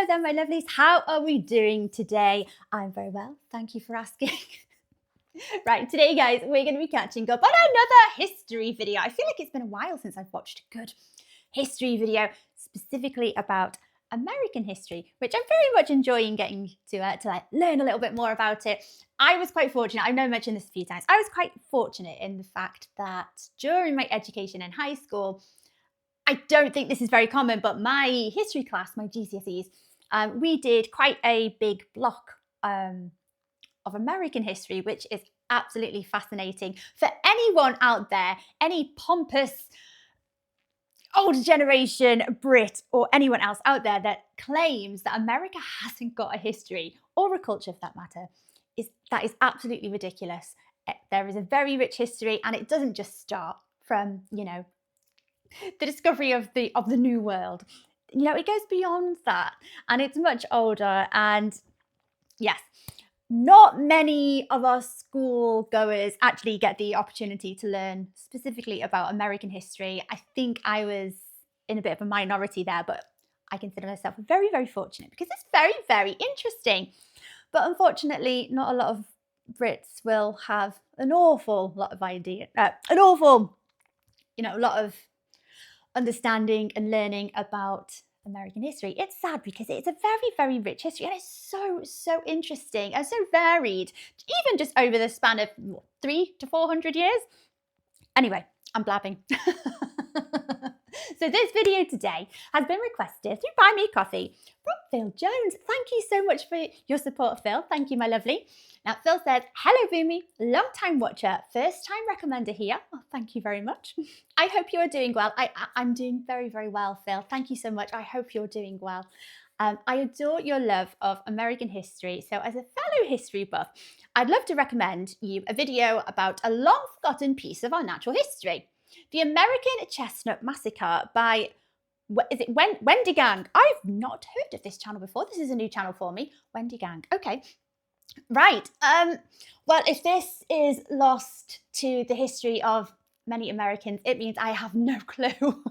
Hello there, my lovelies. How are we doing today? I'm very well. Thank you for asking. Right, today, guys, we're going to be catching up on another history video. I feel like it's been a while since I've watched a good history video, specifically about American history, which I'm very much enjoying getting to like learn a little bit more about it. I was quite fortunate. I know I mentioned this a few times. I was quite fortunate in the fact that during my education in high school, I don't think this is very common, but my history class, my GCSEs, we did quite a big block of American history, which is absolutely fascinating. For anyone out there, any pompous older generation Brit or anyone else out there that claims that America hasn't got a history or a culture for that matter, that is absolutely ridiculous. There is a very rich history, and it doesn't just start from, the discovery of the new world. It goes beyond that, and it's much older. And yes, not many of us school goers actually get the opportunity to learn specifically about American history. I think I was in a bit of a minority there, but I consider myself very, very fortunate because it's very, very interesting. But unfortunately, not a lot of Brits will have an awful lot of a lot of understanding and learning about American history. It's sad because it's a very, very rich history, and it's so interesting and so varied, even just over the span of 300 to 400 years. Anyway, I'm blabbing. So this video today has been requested through Buy Me a Coffee from Phil Jones. Thank you so much for your support, Phil. Thank you, my lovely. Now, Phil says, hello, Boomy, long-time watcher, first-time recommender here. Oh, thank you very much. I hope you are doing well. I'm doing very, very well, Phil. Thank you so much. I hope you're doing well. I adore your love of American history. So as a fellow history buff, I'd love to recommend you a video about a long-forgotten piece of our natural history. The American Chestnut Massacre by, Wendigang? I've not heard of this channel before. This is a new channel for me. Wendigang. Okay. Right. Well, if this is lost to the history of many Americans, it means I have no clue.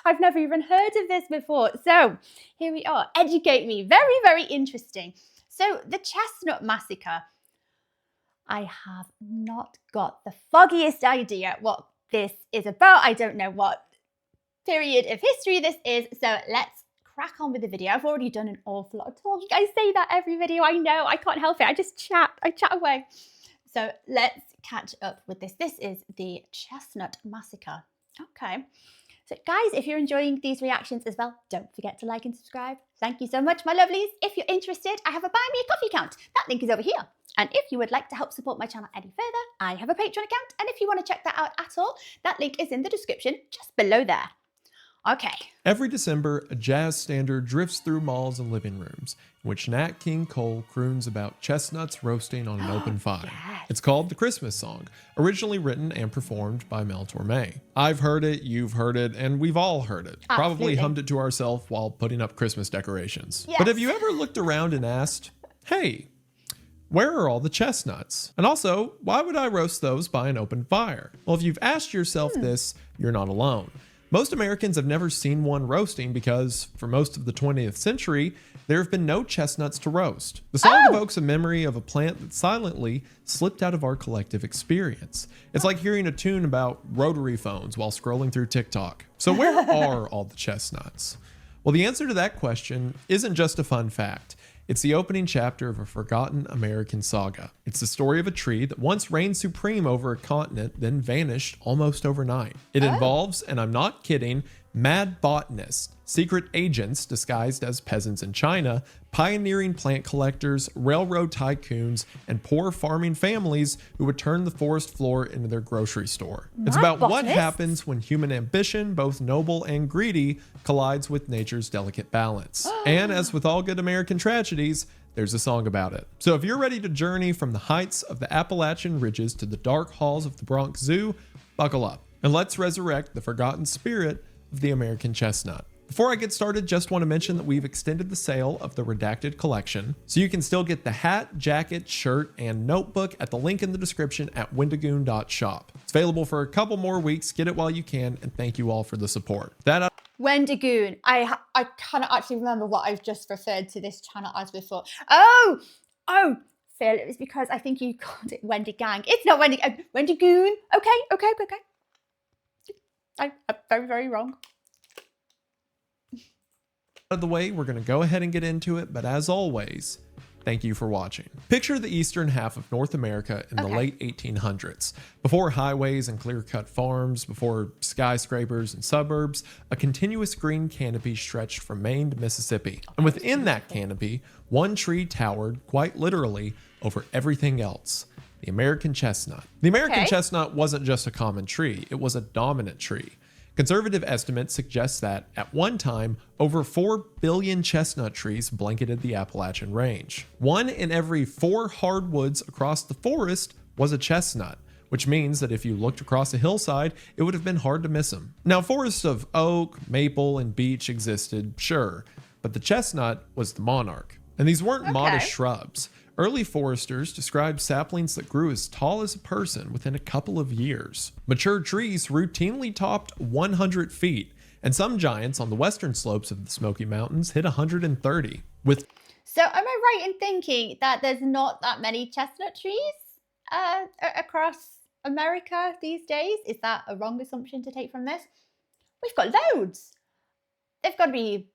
I've never even heard of this before. So here we are. Educate me. Very, very interesting. So the Chestnut Massacre. I have not got the foggiest idea what this is about. I don't know what period of history this is. So let's crack on with the video. I've already done an awful lot of talking. I say that every video. I know. I can't help it. I just chat. I chat away. So let's catch up with this. This is the Chestnut Massacre. Okay. So guys, if you're enjoying these reactions as well, don't forget to like and subscribe. Thank you so much, my lovelies. If you're interested, I have a Buy Me a Coffee account. That link is over here. And if you would like to help support my channel any further, I have a Patreon account. And if you want to check that out at all, that link is in the description just below there. Okay. Every December, a jazz standard drifts through malls and living rooms, in which Nat King Cole croons about chestnuts roasting on an open fire. Yes. It's called the Christmas song, originally written and performed by Mel Torme. I've heard it, you've heard it, and we've all heard it. Absolutely. Probably hummed it to ourselves while putting up Christmas decorations. Yes. But have you ever looked around and asked, hey, where are all the chestnuts? And also, why would I roast those by an open fire? Well, if you've asked yourself this, you're not alone. Most Americans have never seen one roasting because, for most of the 20th century, there have been no chestnuts to roast. The song evokes a memory of a plant that silently slipped out of our collective experience. It's like hearing a tune about rotary phones while scrolling through TikTok. So where are all the chestnuts? Well, the answer to that question isn't just a fun fact. It's the opening chapter of a forgotten American saga. It's the story of a tree that once reigned supreme over a continent, then vanished almost overnight. It involves, and I'm not kidding, mad botanists, secret agents disguised as peasants in China, pioneering plant collectors, railroad tycoons, and poor farming families who would turn the forest floor into their grocery store. It's about what happens when human ambition, both noble and greedy, collides with nature's delicate balance. And as with all good American tragedies, there's a song about it. So if you're ready to journey from the heights of the Appalachian Ridges to the dark halls of the Bronx Zoo, buckle up and let's resurrect the forgotten spirit of the American chestnut. Before I get started, just want to mention that we've extended the sale of the Redacted collection, so you can still get the hat, jacket, shirt, and notebook at the link in the description at wendigoon.shop. It's available for a couple more weeks. Get it while you can, and thank you all for the support. Wendigoon. I cannot actually remember what I've just referred to this channel as before. Oh, Phil, it was because I think you called it Wendigang. It's not Wendigoon. Okay. I'm very, very wrong. Out of the way, we're going to go ahead and get into it, but as always, thank you for watching. Picture the eastern half of North America in the late 1800s. Before highways and clear-cut farms, before skyscrapers and suburbs, a continuous green canopy stretched from Maine to Mississippi. And within that canopy, one tree towered, quite literally, over everything else. The American chestnut. The American chestnut wasn't just a common tree, it was a dominant tree. Conservative estimates suggest that, at one time, over 4 billion chestnut trees blanketed the Appalachian Range. 1 in every 4 hardwoods across the forest was a chestnut, which means that if you looked across a hillside, it would have been hard to miss them. Now, forests of oak, maple, and beech existed, sure, but the chestnut was the monarch. And these weren't modest shrubs. Early foresters described saplings that grew as tall as a person within a couple of years. Mature trees routinely topped 100 feet, and some giants on the western slopes of the Smoky Mountains hit 130. So am I right in thinking that there's not that many chestnut trees across America these days? Is that a wrong assumption to take from this? We've got loads. They've got to be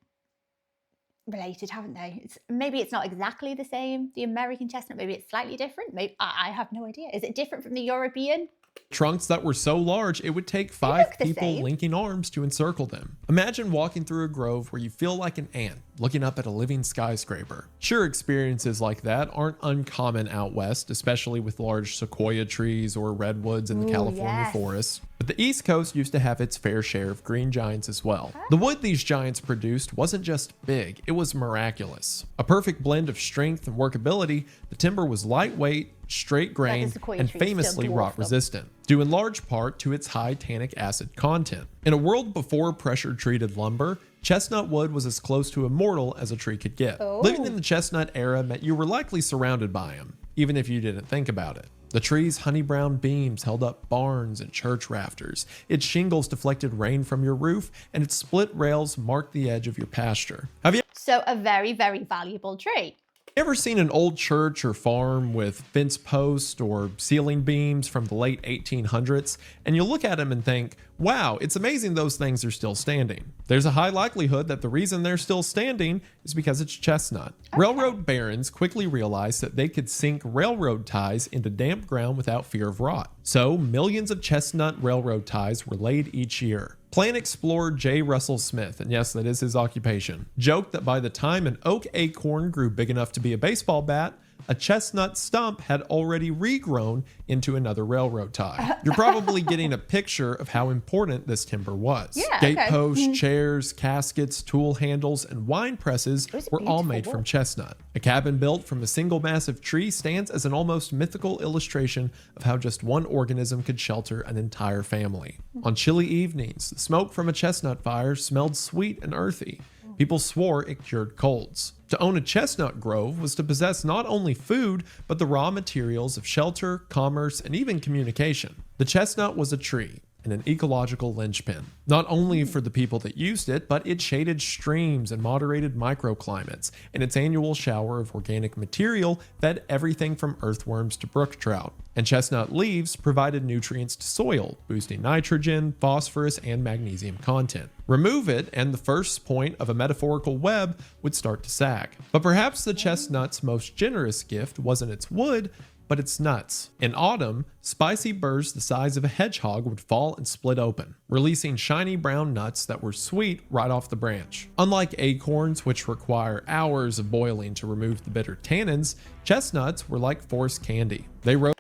related, haven't they? Maybe it's not exactly the same, the American chestnut, maybe it's slightly different. Maybe I have no idea. Is it different from the European? Trunks that were so large it would take 5 people linking arms to encircle them. Imagine walking through a grove where you feel like an ant looking up at a living skyscraper. Sure, experiences like that aren't uncommon out west, especially with large sequoia trees or redwoods in the California forests. But the East Coast used to have its fair share of green giants as well. The wood these giants produced wasn't just big, it was miraculous. A perfect blend of strength and workability, the timber was lightweight, straight grain, and famously rot resistant, due in large part to its high tannic acid content. In a world before pressure treated lumber, chestnut wood was as close to immortal as a tree could get. Living in the chestnut era meant you were likely surrounded by them, even if you didn't think about it. The tree's honey brown beams held up barns and church rafters. Its shingles deflected rain from your roof, and its split rails marked the edge of your pasture. So a very, very valuable tree. Ever seen an old church or farm with fence posts or ceiling beams from the late 1800s, and you look at them and think, wow, it's amazing those things are still standing. There's a high likelihood that the reason they're still standing is because it's chestnut. Railroad barons quickly realized that they could sink railroad ties into damp ground without fear of rot. So millions of chestnut railroad ties were laid each year. Plant explorer J. Russell Smith, and yes, that is his occupation, joked that by the time an oak acorn grew big enough to be a baseball bat, a chestnut stump had already regrown into another railroad tie. You're probably getting a picture of how important this timber was. Gateposts, chairs, caskets, tool handles, and wine presses were all made from chestnut. A cabin built from a single massive tree stands as an almost mythical illustration of how just one organism could shelter an entire family. On chilly evenings, the smoke from a chestnut fire smelled sweet and earthy. People swore it cured colds. To own a chestnut grove was to possess not only food, but the raw materials of shelter, commerce, and even communication. The chestnut was a tree and an ecological linchpin, not only for the people that used it, but it shaded streams and moderated microclimates, and its annual shower of organic material fed everything from earthworms to brook trout. And chestnut leaves provided nutrients to soil, boosting nitrogen, phosphorus, and magnesium content. Remove it, and the first point of a metaphorical web would start to sag. But perhaps the chestnut's most generous gift wasn't its wood, but its nuts. In autumn, spicy burrs the size of a hedgehog would fall and split open, releasing shiny brown nuts that were sweet right off the branch. Unlike acorns, which require hours of boiling to remove the bitter tannins, chestnuts were like forest candy.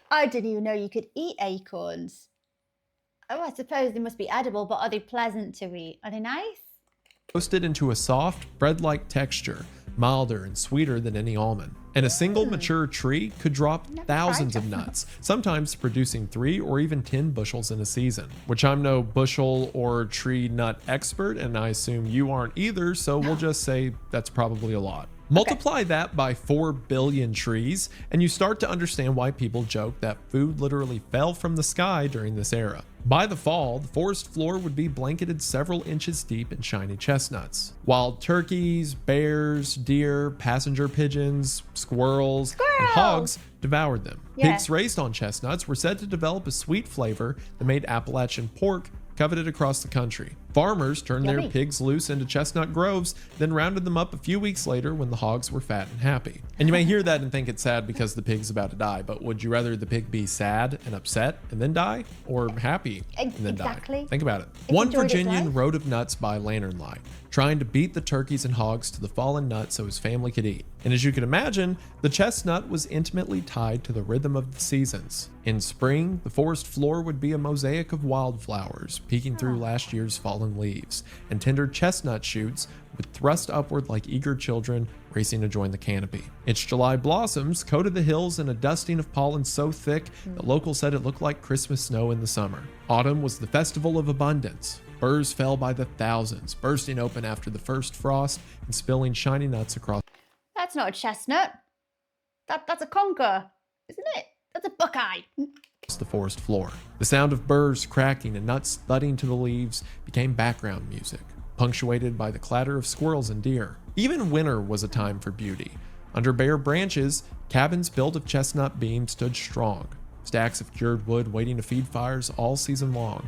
I didn't even know you could eat acorns. Oh, I suppose they must be edible, but are they pleasant to eat? Are they nice? Roasted into a soft, bread-like texture, milder and sweeter than any almond. And a single mature tree could drop Never thousands tried of nuts, sometimes producing 3 or even 10 bushels in a season, which I'm no bushel or tree nut expert, and I assume you aren't either, so we'll just say that's probably a lot. Multiply that by 4 billion trees, and you start to understand why people joke that food literally fell from the sky during this era. By the fall, the forest floor would be blanketed several inches deep in shiny chestnuts. Wild turkeys, bears, deer, passenger pigeons, squirrels, and hogs devoured them. Pigs raised on chestnuts were said to develop a sweet flavor that made Appalachian pork coveted across the country. Farmers turned their pigs loose into chestnut groves, then rounded them up a few weeks later when the hogs were fat and happy. And you may hear that and think it's sad because the pig's about to die, but would you rather the pig be sad and upset and then die, or happy and then die? Think about it. One Virginian wrote of nuts by lantern light, trying to beat the turkeys and hogs to the fallen nut so his family could eat. And as you can imagine, the chestnut was intimately tied to the rhythm of the seasons. In spring, the forest floor would be a mosaic of wildflowers peeking through last year's fallen leaves, and tender chestnut shoots would thrust upward like eager children racing to join the canopy. Its July blossoms coated the hills in a dusting of pollen so thick that locals said it looked like Christmas snow in the summer. Autumn was the festival of abundance. Burrs fell by the thousands, bursting open after the first frost and spilling shiny nuts across. That's not a chestnut. That's a conker, isn't it? That's a buckeye. The forest floor. The sound of burrs cracking and nuts thudding to the leaves became background music, punctuated by the clatter of squirrels and deer. Even winter was a time for beauty. Under bare branches, cabins built of chestnut beams stood strong, stacks of cured wood waiting to feed fires all season long.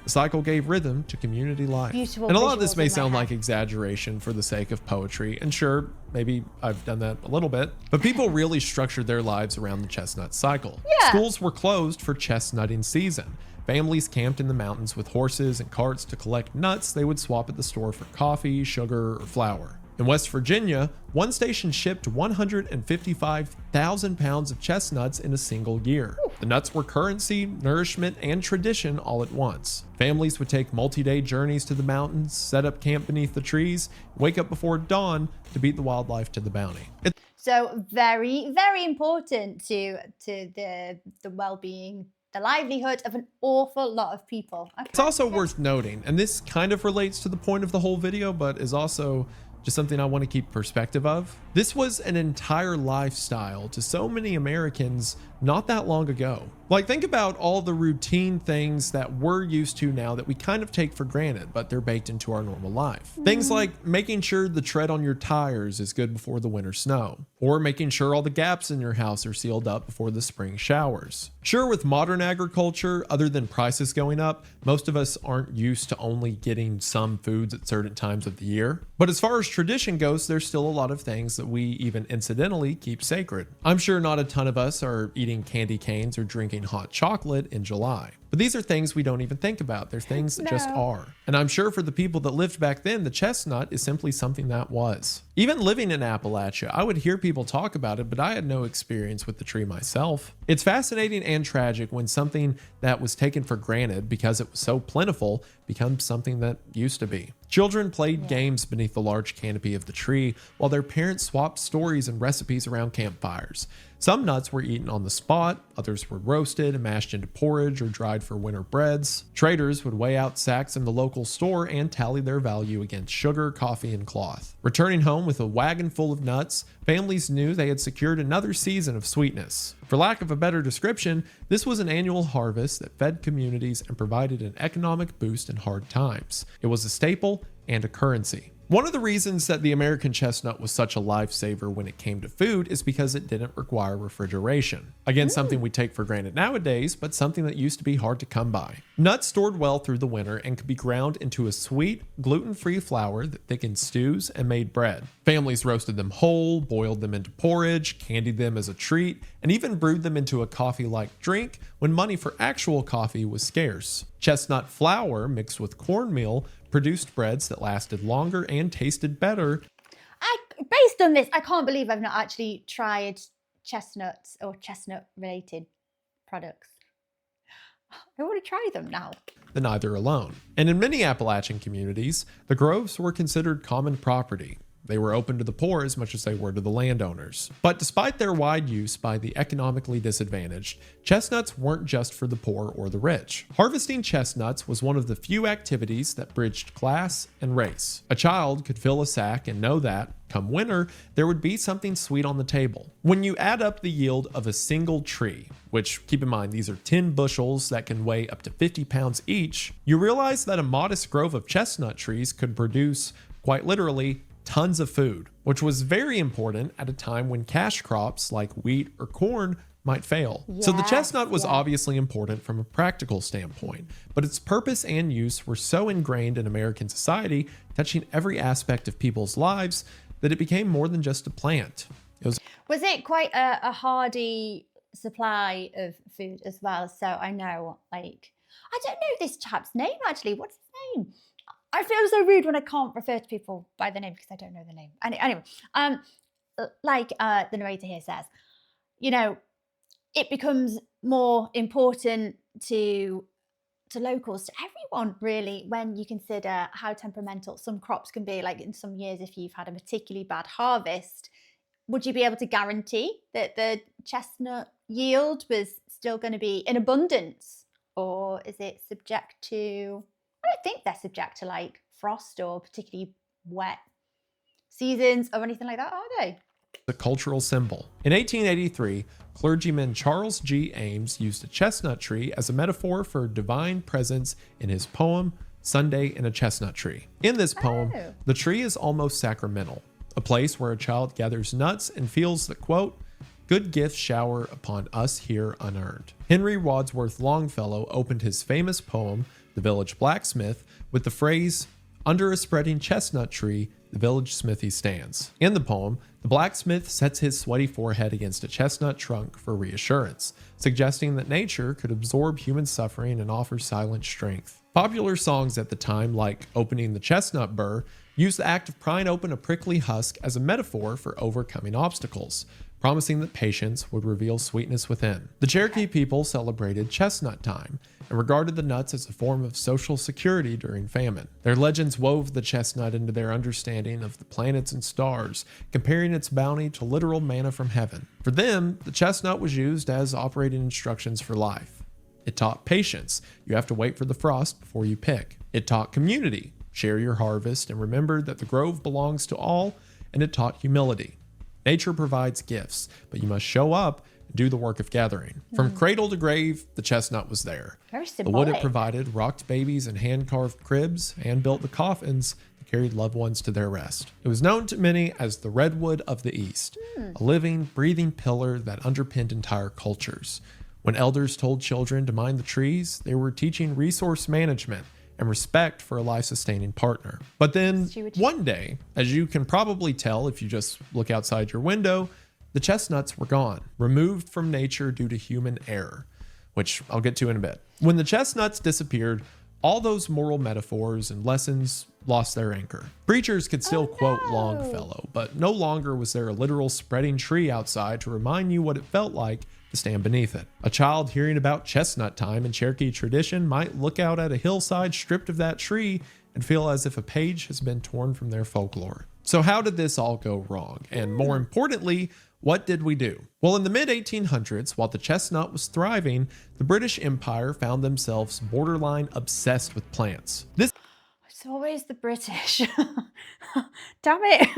The cycle gave rhythm to community life. And a lot of this may sound like exaggeration for the sake of poetry, and sure, maybe I've done that a little bit, but people really structured their lives around the chestnut cycle. Schools were closed for chestnutting season. Families camped in the mountains with horses and carts to collect nuts they would swap at the store for coffee, sugar, or flour. In West Virginia, one station shipped 155,000 pounds of chestnuts in a single year. The nuts were currency, nourishment, and tradition all at once. Families would take multi-day journeys to the mountains, set up camp beneath the trees, wake up before dawn to beat the wildlife to the bounty. So very, very important to the well-being, the livelihood of an awful lot of people. It's also worth noting, and this kind of relates to the point of the whole video, but is also just something I want to keep perspective of. This was an entire lifestyle to so many Americans not that long ago. Like, think about all the routine things that we're used to now that we kind of take for granted, but they're baked into our normal life. Things like making sure the tread on your tires is good before the winter snow, or making sure all the gaps in your house are sealed up before the spring showers. Sure, with modern agriculture, other than prices going up, most of us aren't used to only getting some foods at certain times of the year. But as far as tradition goes, there's still a lot of things that we even incidentally keep sacred. I'm sure not a ton of us are eating candy canes or drinking hot chocolate in July. But these are things we don't even think about. They're things that just are. And I'm sure for the people that lived back then, the chestnut is simply something that was. Even living in Appalachia, I would hear people talk about it, but I had no experience with the tree myself. It's fascinating and tragic when something that was taken for granted because it was so plentiful becomes something that used to be. Children played games beneath the large canopy of the tree while their parents swapped stories and recipes around campfires. Some nuts were eaten on the spot, others were roasted and mashed into porridge or dried for winter breads. Traders would weigh out sacks in the local store and tally their value against sugar, coffee, and cloth. Returning home with a wagon full of nuts, families knew they had secured another season of sweetness. For lack of a better description, this was an annual harvest that fed communities and provided an economic boost in hard times. It was a staple and a currency. One of the reasons that the American chestnut was such a lifesaver when it came to food is because it didn't require refrigeration. Again, something we take for granted nowadays, but something that used to be hard to come by. Nuts stored well through the winter and could be ground into a sweet, gluten-free flour that thickened stews and made bread. Families roasted them whole, boiled them into porridge, candied them as a treat, and even brewed them into a coffee-like drink when money for actual coffee was scarce. Chestnut flour mixed with cornmeal produced breads that lasted longer and tasted better. Based on this, I can't believe I've not actually tried chestnuts or chestnut-related products. I want to try them now. Than either alone. And in many Appalachian communities, the groves were considered common property. They were open to the poor as much as they were to the landowners. But despite their wide use by the economically disadvantaged, chestnuts weren't just for the poor or the rich. Harvesting chestnuts was one of the few activities that bridged class and race. A child could fill a sack and know that, come winter, there would be something sweet on the table. When you add up the yield of a single tree, which keep in mind these are 10 bushels that can weigh up to 50 pounds each, you realize that a modest grove of chestnut trees could produce, quite literally, tons of food, which was very important at a time when cash crops like wheat or corn might fail. So the chestnut was obviously important from a practical standpoint, but its purpose and use were so ingrained in American society, touching every aspect of people's lives, that it became more than just a plant. Was it quite a hardy supply of food as well? So I know, like, I don't know this chap's name actually. What's his name? I feel so rude when I can't refer to people by the name because I don't know the name. Anyway, like the narrator here says, you know, it becomes more important to locals, to everyone really, when you consider how temperamental some crops can be. Like in some years, if you've had a particularly bad harvest, would you be able to guarantee that the chestnut yield was still going to be in abundance? Or is it subject to, I don't think they're subject to like frost or particularly wet seasons or anything like that, are they? a cultural symbol. In 1883, clergyman Charles G. Ames used a chestnut tree as a metaphor for divine presence in his poem, Sunday in a Chestnut Tree. In this poem, the tree is almost sacramental, a place where a child gathers nuts and feels that, quote, good gifts shower upon us here unearned. Henry Wadsworth Longfellow opened his famous poem, The Village Blacksmith, with the phrase, under a spreading chestnut tree, the village smithy stands. In the poem, the blacksmith sets his sweaty forehead against a chestnut trunk for reassurance, suggesting that nature could absorb human suffering and offer silent strength. Popular songs at the time, like Opening the Chestnut Burr, used the act of prying open a prickly husk as a metaphor for overcoming obstacles, promising that patience would reveal sweetness within. The Cherokee people celebrated chestnut time and regarded the nuts as a form of social security during famine. Their legends wove the chestnut into their understanding of the planets and stars, comparing its bounty to literal manna from heaven. For them, the chestnut was used as operating instructions for life. It taught patience. You have to wait for the frost before you pick. It taught community. Share your harvest and remember that the grove belongs to all, and it taught humility. Nature provides gifts, but you must show up and do the work of gathering. From cradle to grave, the chestnut was there. Very The symbolic. wood it provided rocked babies in hand-carved cribs and built the coffins that carried loved ones to their rest. It was known to many as the redwood of the East, a living, breathing pillar that underpinned entire cultures. When elders told children to mind the trees, they were teaching resource management and respect for a life-sustaining partner. But then one day, as you can probably tell if you just look outside your window, the chestnuts were gone, removed from nature due to human error, which I'll get to in a bit. When the chestnuts disappeared, all those moral metaphors and lessons lost their anchor. Preachers could still quote Longfellow, but no longer was there a literal spreading tree outside to remind you what it felt like to stand beneath it. A child hearing about chestnut time in Cherokee tradition might look out at a hillside stripped of that tree and feel as if a page has been torn from their folklore. So how did this all go wrong? And more importantly, what did we do? Well, in the mid-1800s, while the chestnut was thriving, the British Empire found themselves borderline obsessed with plants. This It's always the British. Damn it.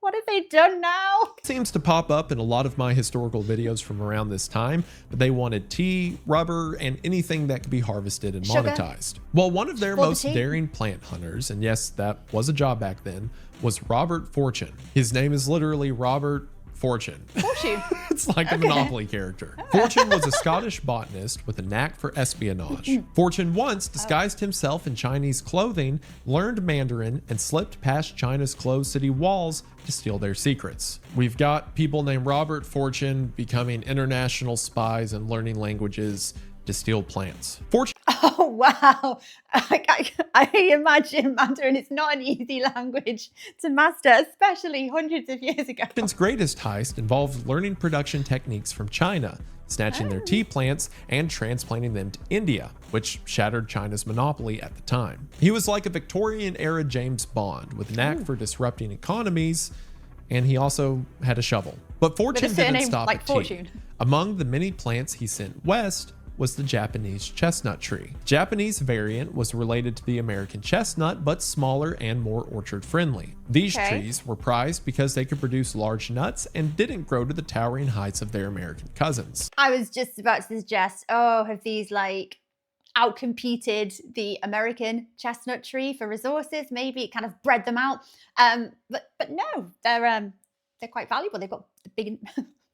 What have they done now? seems to pop up in a lot of my historical videos from around this time, but they wanted tea, rubber, and anything that could be harvested and Sugar. monetized. Well, one of their Well, the most tea. daring plant hunters, and yes, that was a job back then, was Robert Fortune. His name is literally Robert Fortune. Fortune. It's like a Monopoly character. Fortune was a Scottish botanist with a knack for espionage. Fortune once disguised himself in Chinese clothing, learned Mandarin, and slipped past China's closed city walls to steal their secrets. We've got people named Robert Fortune becoming international spies and learning languages distilled plants. Oh, wow. I imagine Mandarin is not an easy language to master, especially hundreds of years ago. Fortune's greatest heist involved learning production techniques from China, snatching their tea plants and transplanting them to India, which shattered China's monopoly at the time. He was like a Victorian-era James Bond with a knack for disrupting economies, and he also had a shovel. But Fortune didn't stop at tea. Among the many plants he sent west was the Japanese chestnut tree. Japanese variant was related to the American chestnut, but smaller and more orchard friendly. These trees were prized because they could produce large nuts and didn't grow to the towering heights of their American cousins. I was just about to suggest, oh, have these like outcompeted the American chestnut tree for resources? Maybe it kind of bred them out. But no, they're quite valuable. They've got big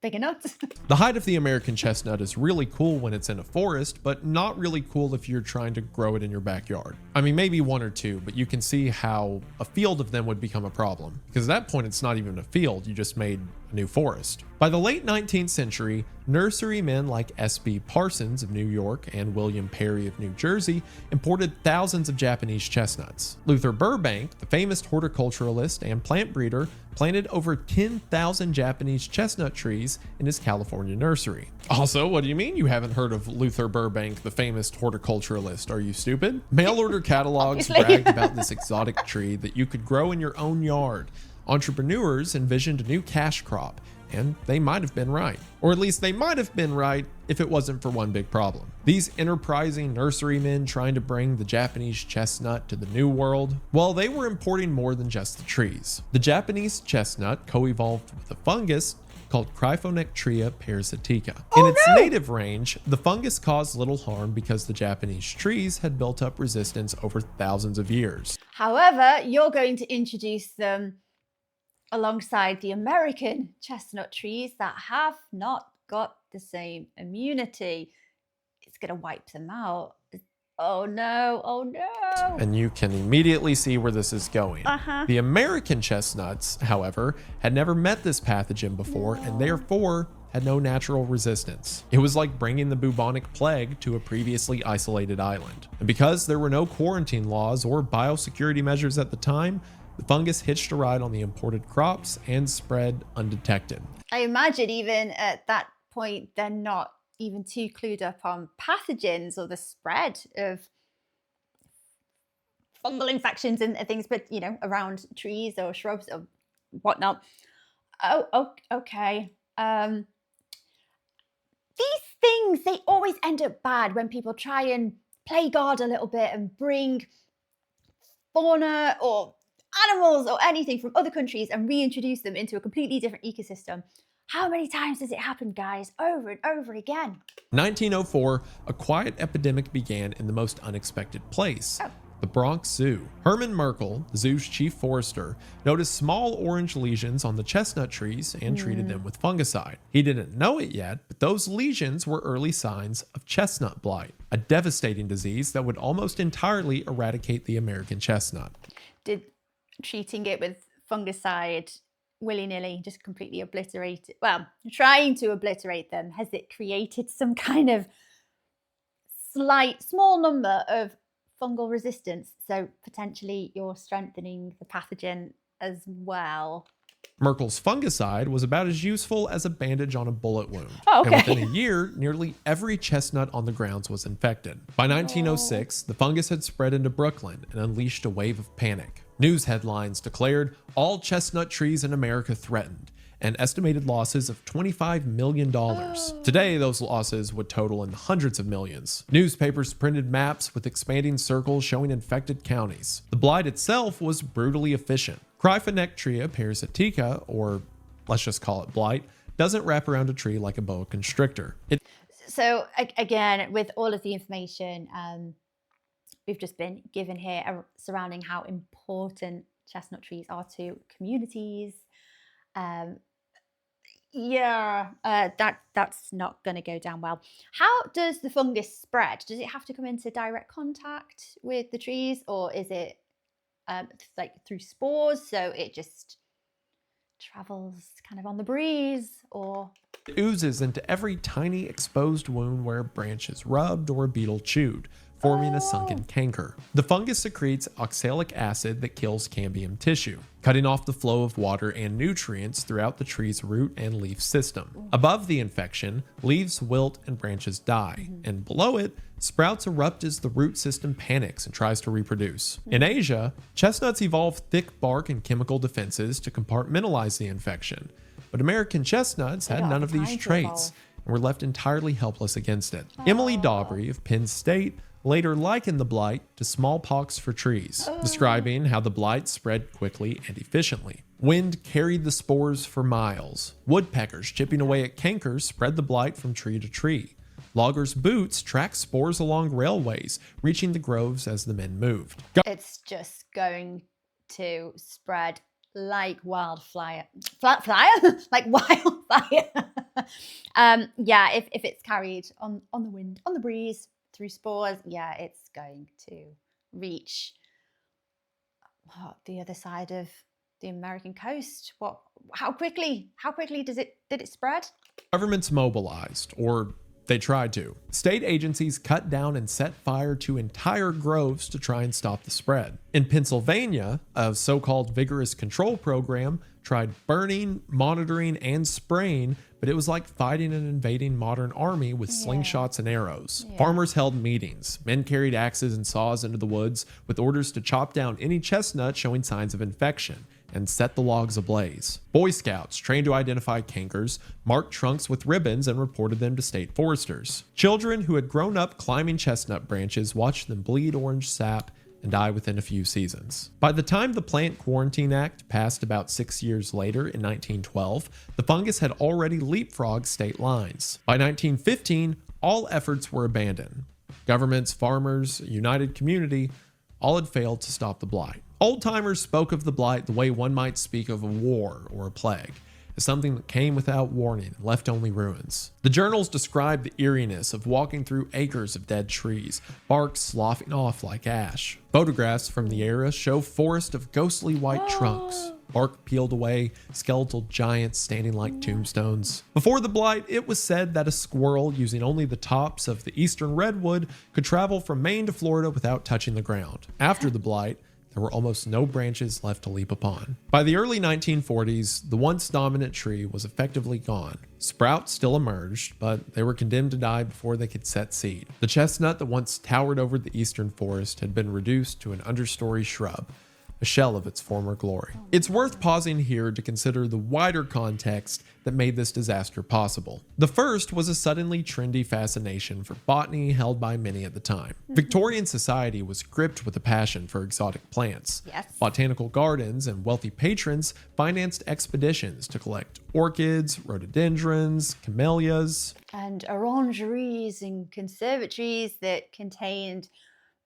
bigger nuts. The height of the American chestnut is really cool when it's in a forest, but not really cool if you're trying to grow it in your backyard. I mean, maybe one or two, but you can see how a field of them would become a problem. Because at that point, it's not even a field, you just made a new forest. By the late 19th century, nurserymen like S.B. Parsons of New York and William Perry of New Jersey imported thousands of Japanese chestnuts. Luther Burbank, the famous horticulturalist and plant breeder, planted over 10,000 Japanese chestnut trees in his California nursery. Also, what do you mean you haven't heard of Luther Burbank, the famous horticulturalist? Are you stupid? Mail order catalogs bragged about this exotic tree that you could grow in your own yard. Entrepreneurs envisioned a new cash crop, and they might have been right. Or at least they might have been right if it wasn't for one big problem. These enterprising nurserymen trying to bring the Japanese chestnut to the New World, well, they were importing more than just the trees. The Japanese chestnut co-evolved with a fungus called Cryphonectria parasitica. In its native range, the fungus caused little harm because the Japanese trees had built up resistance over thousands of years. However, you're going to introduce them alongside the American chestnut trees that have not got the same immunity. It's going to wipe them out. Oh no, oh no. And you can immediately see where this is going. The American chestnuts, however, had never met this pathogen before and therefore had no natural resistance. It was like bringing the bubonic plague to a previously isolated island. And because there were no quarantine laws or biosecurity measures at the time, the fungus hitched a ride on the imported crops and spread undetected. I imagine even at that point, they're not even too clued up on pathogens or the spread of fungal infections and things, but you know, around trees or shrubs or whatnot. Oh, okay. These things, they always end up bad when people try and play God a little bit and bring fauna or animals or anything from other countries and reintroduce them into a completely different ecosystem. How many times does it happen, guys? Over and over again. 1904, a quiet epidemic began in the most unexpected place, the Bronx Zoo. Herman Merkel, the zoo's chief forester, noticed small orange lesions on the chestnut trees and treated them with fungicide. He didn't know it yet, but those lesions were early signs of chestnut blight, a devastating disease that would almost entirely eradicate the American chestnut. Did treating it with fungicide willy-nilly just completely obliterate it? Well, trying to obliterate them, has it created some kind of small number of fungal resistance? So potentially you're strengthening the pathogen as well. Merkel's fungicide was about as useful as a bandage on a bullet wound. Oh, okay. And within a year, nearly every chestnut on the grounds was infected. By 1906, the fungus had spread into Brooklyn and unleashed a wave of panic. News headlines declared all chestnut trees in America threatened, and estimated losses of $25 million. Today, those losses would total in the hundreds of millions. Newspapers printed maps with expanding circles showing infected counties. The blight itself was brutally efficient. Cryphonectria parasitica, or let's just call it blight, doesn't wrap around a tree like a boa constrictor. So again, with all of the information we've just been given here surrounding how important chestnut trees are to communities, that's not going to go down well. How does the fungus spread? Does it have to come into direct contact with the trees, or is it like through spores, so it just travels kind of on the breeze? Or It oozes into every tiny exposed wound where a branch is rubbed or a beetle chewed, forming a sunken canker. The fungus secretes oxalic acid that kills cambium tissue, cutting off the flow of water and nutrients throughout the tree's root and leaf system. Above the infection, leaves wilt and branches die, and below it, sprouts erupt as the root system panics and tries to reproduce. In Asia, chestnuts evolve thick bark and chemical defenses to compartmentalize the infection, but American chestnuts had none of these traits and were left entirely helpless against it. Emily Daubry of Penn State later likened the blight to smallpox for trees, describing how the blight spread quickly and efficiently. Wind carried the spores for miles. Woodpeckers chipping away at cankers spread the blight from tree to tree. Loggers' boots tracked spores along railways, reaching the groves as the men moved. It's just going to spread like wildfire. Like wildfire. Yeah, if it's carried on the wind, on the breeze, through spores, yeah, it's going to reach the other side of the American coast. How quickly did it spread? Governments mobilized, or they tried to. State agencies cut down and set fire to entire groves to try and stop the spread. In Pennsylvania, a so-called vigorous control program tried burning, monitoring, and spraying, but it was like fighting an invading modern army with slingshots and arrows. Farmers held meetings. Men carried axes and saws into the woods with orders to chop down any chestnut showing signs of infection and set the logs ablaze. Boy Scouts, trained to identify cankers, marked trunks with ribbons and reported them to state foresters. Children who had grown up climbing chestnut branches watched them bleed orange sap and die within a few seasons. By the time the Plant Quarantine Act passed about 6 years later in 1912, the fungus had already leapfrogged state lines. By 1915, all efforts were abandoned. Governments, farmers, a united community, all had failed to stop the blight. Old-timers spoke of the blight the way one might speak of a war or a plague, as something that came without warning and left only ruins. The journals described the eeriness of walking through acres of dead trees, bark sloughing off like ash. Photographs from the era show forests of ghostly white trunks, bark peeled away, skeletal giants standing like tombstones. Before the blight, it was said that a squirrel using only the tops of the eastern redwood could travel from Maine to Florida without touching the ground. After the blight, there were almost no branches left to leap upon. By the early 1940s, the once dominant tree was effectively gone. Sprouts still emerged, but they were condemned to die before they could set seed. The chestnut that once towered over the eastern forest had been reduced to an understory shrub, a shell of its former glory. It's worth pausing here to consider the wider context that made this disaster possible. The first was a suddenly trendy fascination for botany held by many at the time. Victorian society was gripped with a passion for exotic plants. Yes. Botanical gardens and wealthy patrons financed expeditions to collect orchids, rhododendrons, camellias, And orangeries and conservatories that contained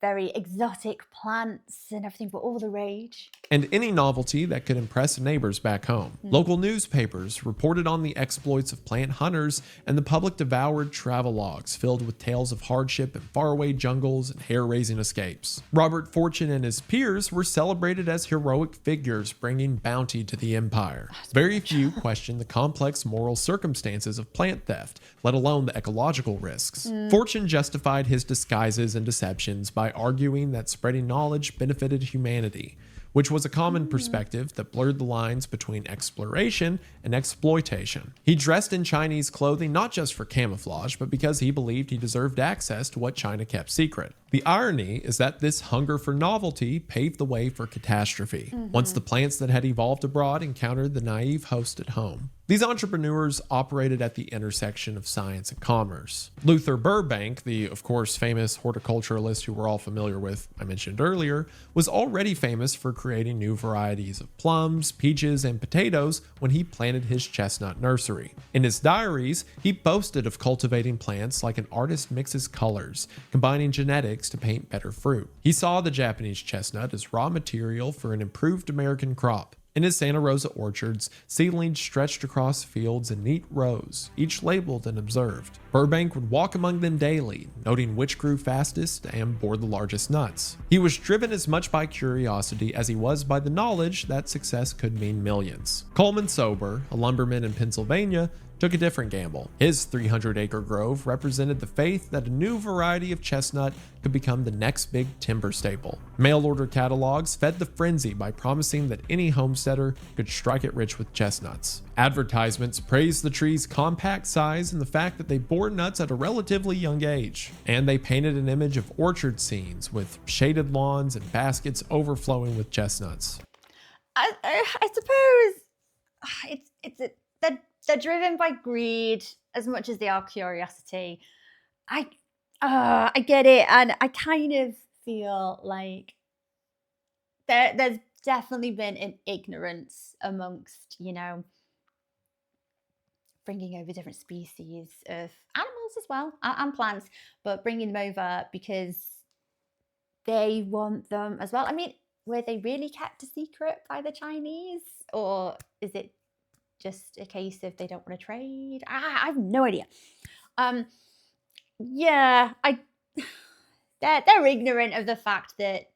very exotic plants and everything were all the rage. and any novelty that could impress neighbors back home. Local newspapers reported on the exploits of plant hunters, and the public devoured travelogues filled with tales of hardship in faraway jungles and hair-raising escapes. Robert Fortune and his peers were celebrated as heroic figures bringing bounty to the empire. Very few questioned the complex moral circumstances of plant theft, let alone the ecological risks. Fortune justified his disguises and deceptions by arguing that spreading knowledge benefited humanity, which was a common perspective that blurred the lines between exploration and exploitation. He dressed in Chinese clothing not just for camouflage, but because he believed he deserved access to what China kept secret. The irony is that this hunger for novelty paved the way for catastrophe, once the plants that had evolved abroad encountered the naive host at home. These entrepreneurs operated at the intersection of science and commerce. Luther Burbank, the, of course, famous horticulturalist who we're all familiar with, I mentioned earlier, was already famous for creating new varieties of plums, peaches, and potatoes when he planted his chestnut nursery. In his diaries, he boasted of cultivating plants like an artist mixes colors, combining genetics to paint better fruit. He saw the Japanese chestnut as raw material for an improved American crop. In his Santa Rosa orchards, seedlings stretched across fields in neat rows, each labeled and observed. Burbank would walk among them daily, noting which grew fastest and bore the largest nuts. He was driven as much by curiosity as he was by the knowledge that success could mean millions. Coleman Sober, a lumberman in Pennsylvania, took a different gamble. His 300-acre grove represented the faith that a new variety of chestnut could become the next big timber staple. Mail-order catalogs fed the frenzy by promising that any homesteader could strike it rich with chestnuts. Advertisements praised the tree's compact size and the fact that they bore nuts at a relatively young age. And they painted an image of orchard scenes with shaded lawns and baskets overflowing with chestnuts. I suppose they're driven by greed as much as they are curiosity. I get it, and I kind of feel like there's definitely been an ignorance amongst, bringing over different species of animals as well, and plants, but bringing them over because they want them as well. I mean, were they really kept a secret by the Chinese, or is it just a case of they don't want to trade? I have no idea. They're ignorant of the fact that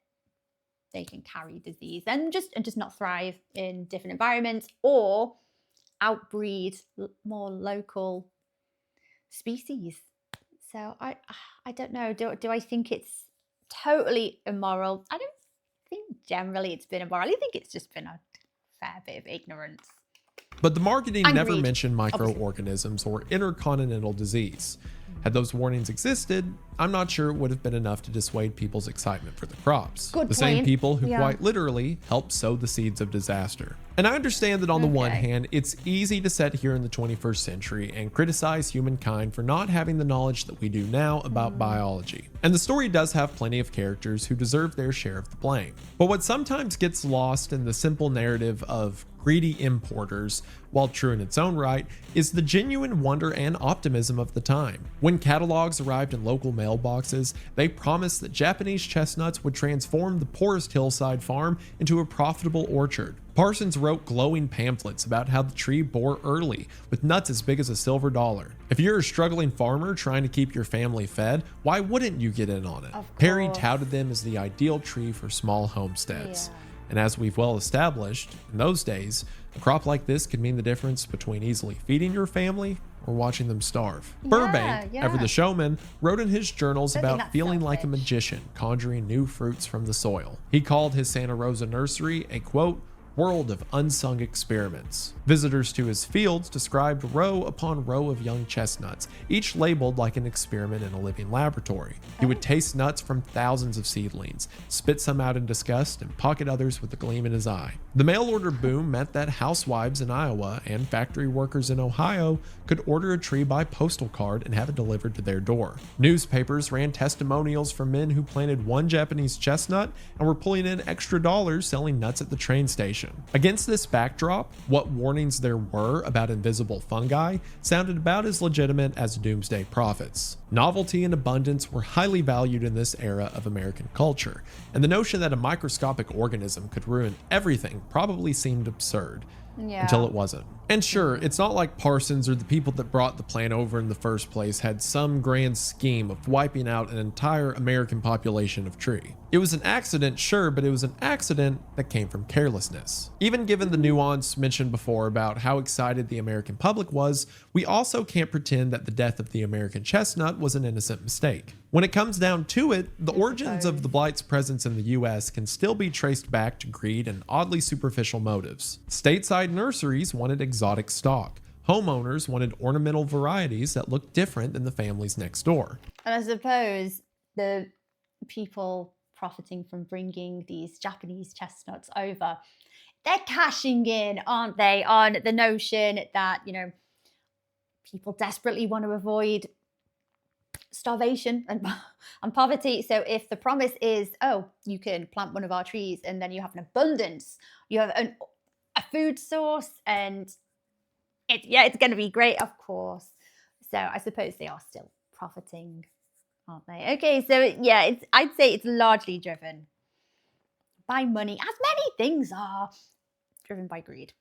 they can carry disease and just not thrive in different environments, or outbreed more local species. So I don't know. Do I think it's totally immoral? I don't think generally it's been immoral. I think it's just been a fair bit of ignorance. But the marketing And never greed, mentioned obviously. microorganisms or intercontinental disease. Had those warnings existed, I'm not sure it would have been enough to dissuade people's excitement for the crops. Good the same point. people who Yeah. quite literally helped sow the seeds of disaster. And I understand that on the one Okay. hand, it's easy to sit here in the 21st century and criticize humankind for not having the knowledge that we do now about biology. And the story does have plenty of characters who deserve their share of the blame. But what sometimes gets lost in the simple narrative of greedy importers, while true in its own right, is the genuine wonder and optimism of the time. When catalogs arrived in local mailboxes, they promised that Japanese chestnuts would transform the poorest hillside farm into a profitable orchard. Parsons wrote glowing pamphlets about how the tree bore early, with nuts as big as a silver dollar. If you're a struggling farmer trying to keep your family fed, why wouldn't you get in on it? Of Perry course. touted them as the ideal tree for small homesteads. Yeah. And as we've well established, in those days, a crop like this could mean the difference between easily feeding your family or watching them starve. Burbank, yeah. ever the showman, wrote in his journals I think about that's feeling like a selfish. magician conjuring new fruits from the soil. He called his Santa Rosa nursery a, quote, world of unsung experiments. Visitors to his fields described row upon row of young chestnuts, each labeled like an experiment in a living laboratory. He would taste nuts from thousands of seedlings, spit some out in disgust, and pocket others with a gleam in his eye. The mail order boom meant that housewives in Iowa and factory workers in Ohio could order a tree by postal card and have it delivered to their door. Newspapers ran testimonials from men who planted one Japanese chestnut and were pulling in extra dollars selling nuts at the train station. Against this backdrop, what warnings there were about invisible fungi sounded about as legitimate as doomsday prophets. Novelty and abundance were highly valued in this era of American culture, and the notion that a microscopic organism could ruin everything probably seemed absurd. Yeah. Until it wasn't. And sure, it's not like Parsons or the people that brought the plant over in the first place had some grand scheme of wiping out an entire American population of tree. It was an accident, sure, but it was an accident that came from carelessness. Even given the nuance mentioned before about how excited the American public was, we also can't pretend that the death of the American chestnut was an innocent mistake. When it comes down to it, the origins of the blight's presence in the US can still be traced back to greed and oddly superficial motives. Stateside nurseries wanted exotic stock. Homeowners wanted ornamental varieties that looked different than the families next door. And I suppose the people profiting from bringing these Japanese chestnuts over, they're cashing in, aren't they, on the notion that, people desperately want to avoid starvation and poverty. So if the promise is, oh, you can plant one of our trees and then you have an abundance, you have a food source, and it's going to be great, of course. So I suppose they are still profiting, aren't they? Okay, so yeah, I'd say it's largely driven by money, as many things are driven by greed.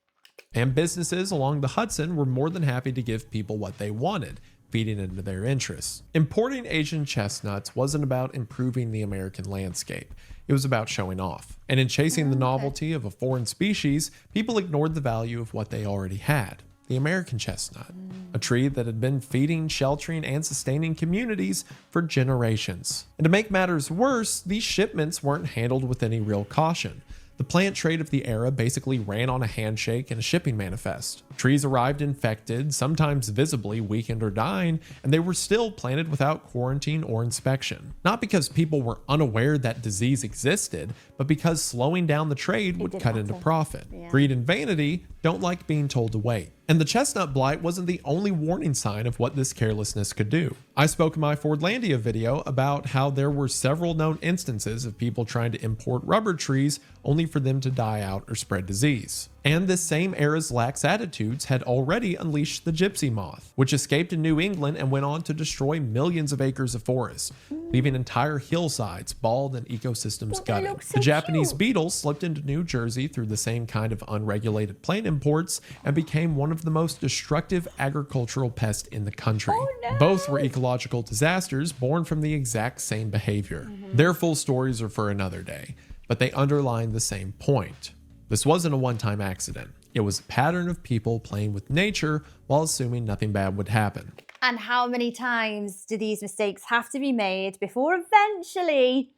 And businesses along the Hudson were more than happy to give people what they wanted, feeding into their interests. Importing Asian chestnuts wasn't about improving the American landscape. It was about showing off. And in chasing the novelty of a foreign species, people ignored the value of what they already had. the American chestnut, a tree that had been feeding, sheltering, and sustaining communities for generations. And to make matters worse, these shipments weren't handled with any real caution. The plant trade of the era basically ran on a handshake and a shipping manifest. Trees arrived infected, sometimes visibly weakened or dying, and they were still planted without quarantine or inspection. Not because people were unaware that disease existed, but because slowing down the trade would cut into profit. Yeah. Greed and vanity don't like being told to wait. And the chestnut blight wasn't the only warning sign of what this carelessness could do. I spoke in my Fordlandia video about how there were several known instances of people trying to import rubber trees only for them to die out or spread disease. And this same era's lax attitudes had already unleashed the gypsy moth, which escaped in New England and went on to destroy millions of acres of forest, leaving entire hillsides bald and ecosystems gutted. The Japanese beetle slipped into New Jersey through the same kind of unregulated plant imports and became one of the most destructive agricultural pests in the country. Both were ecological disasters born from the exact same behavior. Their full stories are for another day, but they underline the same point. This wasn't a one-time accident. It was a pattern of people playing with nature while assuming nothing bad would happen. And how many times do these mistakes have to be made before eventually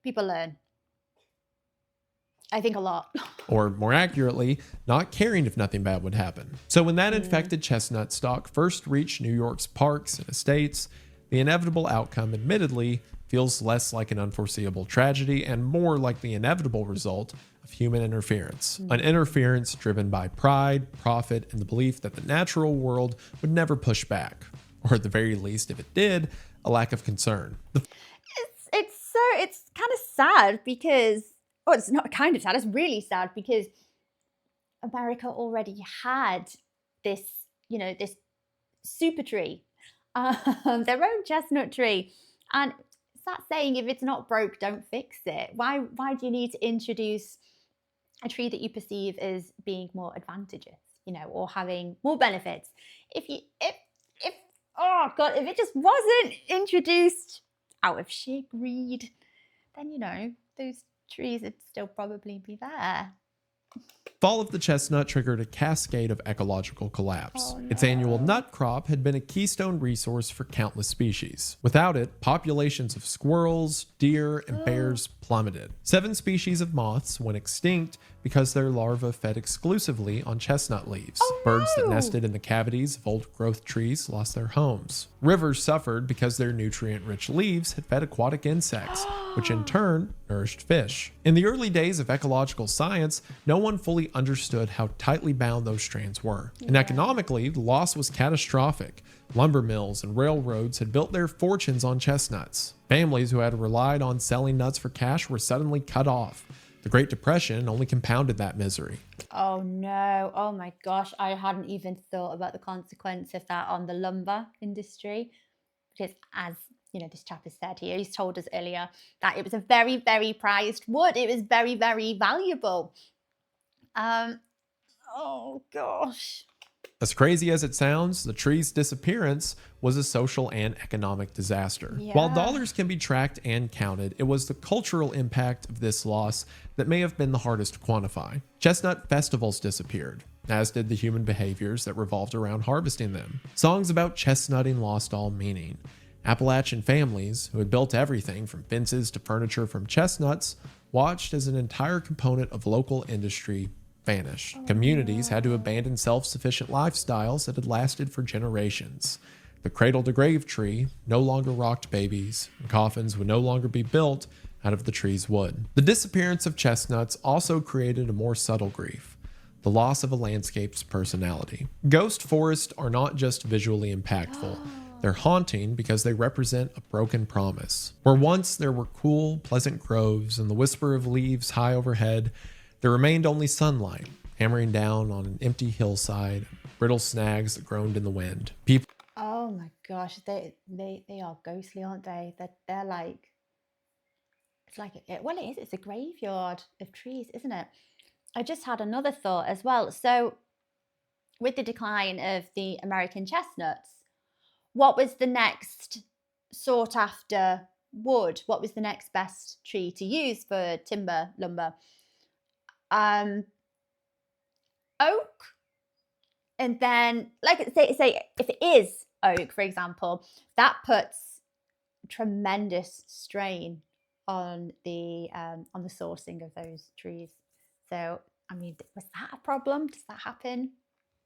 people learn? I think a lot. Or more accurately, not caring if nothing bad would happen. So when that infected chestnut stalk first reached New York's parks and estates, the inevitable outcome admittedly feels less like an unforeseeable tragedy and more like the inevitable result of human interference. An interference driven by pride, profit, and the belief that the natural world would never push back. Or at the very least, if it did, a lack of concern. It's kind of sad because, oh, it's not kind of sad, it's really sad because America already had this, this super tree, their own chestnut tree. And it's that saying, if it's not broke, don't fix it. Why do you need to introduce a tree that you perceive as being more advantageous, or having more benefits? If oh God, if it just wasn't introduced out of sheer greed, then, those trees would still probably be there. Fall of the chestnut triggered a cascade of ecological collapse. Oh, no. Its annual nut crop had been a keystone resource for countless species. Without it, populations of squirrels, deer, and bears plummeted. 7 species of moths went extinct because their larvae fed exclusively on chestnut leaves. Birds that nested in the cavities of old-growth trees lost their homes. Rivers suffered because their nutrient-rich leaves had fed aquatic insects, which in turn nourished fish. In the early days of ecological science, no one fully understood how tightly bound those strands were. And economically, the loss was catastrophic. Lumber mills and railroads had built their fortunes on chestnuts. Families who had relied on selling nuts for cash were suddenly cut off. The Great Depression only compounded that misery. Oh no, oh my gosh, I hadn't even thought about the consequence of that on the lumber industry. Because as this chap has said here, he's told us earlier that it was a very, very prized wood. It was very, very valuable. Oh gosh. As crazy as it sounds, the tree's disappearance was a social and economic disaster. Yeah. While dollars can be tracked and counted, it was the cultural impact of this loss that may have been the hardest to quantify. Chestnut festivals disappeared, as did the human behaviors that revolved around harvesting them. Songs about chestnutting lost all meaning. Appalachian families, who had built everything from fences to furniture from chestnuts, watched as an entire component of local industry vanished. Communities had to abandon self-sufficient lifestyles that had lasted for generations. The cradle-to-grave tree no longer rocked babies, and coffins would no longer be built out of the tree's wood. The disappearance of chestnuts also created a more subtle grief: the loss of a landscape's personality. Ghost forests are not just visually impactful. They're haunting because they represent a broken promise. Where once there were cool, pleasant groves and the whisper of leaves high overhead, there remained only sunlight, hammering down on an empty hillside, brittle snags that groaned in the wind. People. Oh my gosh, they are ghostly, aren't they? They're like, it's like, well, it is. It's a graveyard of trees, isn't it? I just had another thought as well. So, with the decline of the American chestnuts, what was the next sought after wood? What was the next best tree to use for timber, lumber? Oak, And then, like, say if it is oak, for example, that puts tremendous strain on the sourcing of those trees. So, I mean, was that a problem? Does that happen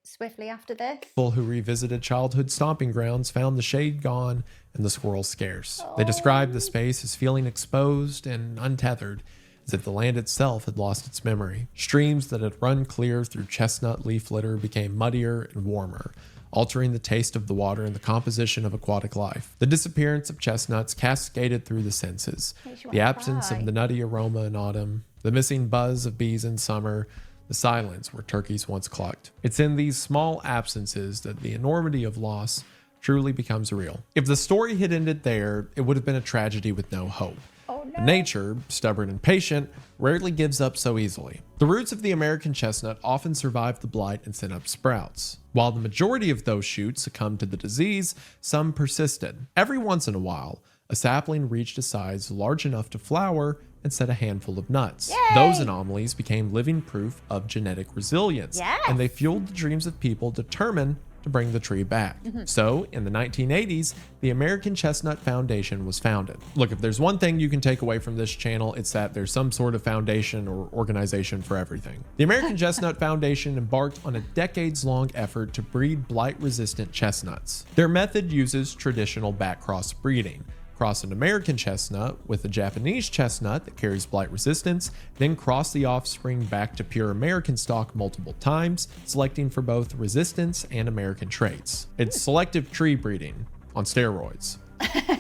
swiftly after this? People who revisited childhood stomping grounds found the shade gone and the squirrels scarce. They described the space as feeling exposed and untethered, as if the land itself had lost its memory. Streams that had run clear through chestnut leaf litter became muddier and warmer, altering the taste of the water and the composition of aquatic life. The disappearance of chestnuts cascaded through the senses. The absence of the nutty aroma in autumn, the missing buzz of bees in summer, the silence where turkeys once clucked. It's in these small absences that the enormity of loss truly becomes real. If the story had ended there, it would have been a tragedy with no hope. Oh, no. Nature, stubborn and patient, rarely gives up so easily. The roots of the American chestnut often survive the blight and send up sprouts. While the majority of those shoots succumbed to the disease, some persisted. Every once in a while, a sapling reached a size large enough to flower and set a handful of nuts. Yay! Those anomalies became living proof of genetic resilience, Yes. and they fueled the dreams of people determined to bring the tree back. So, in the 1980s, the American Chestnut Foundation was founded. Look, if there's one thing you can take away from this channel, it's that there's some sort of foundation or organization for everything. The American Chestnut Foundation embarked on a decades-long effort to breed blight-resistant chestnuts. Their method uses traditional backcross breeding. Cross an American chestnut with a Japanese chestnut that carries blight resistance, then cross the offspring back to pure American stock multiple times, selecting for both resistance and American traits. It's selective tree breeding on steroids.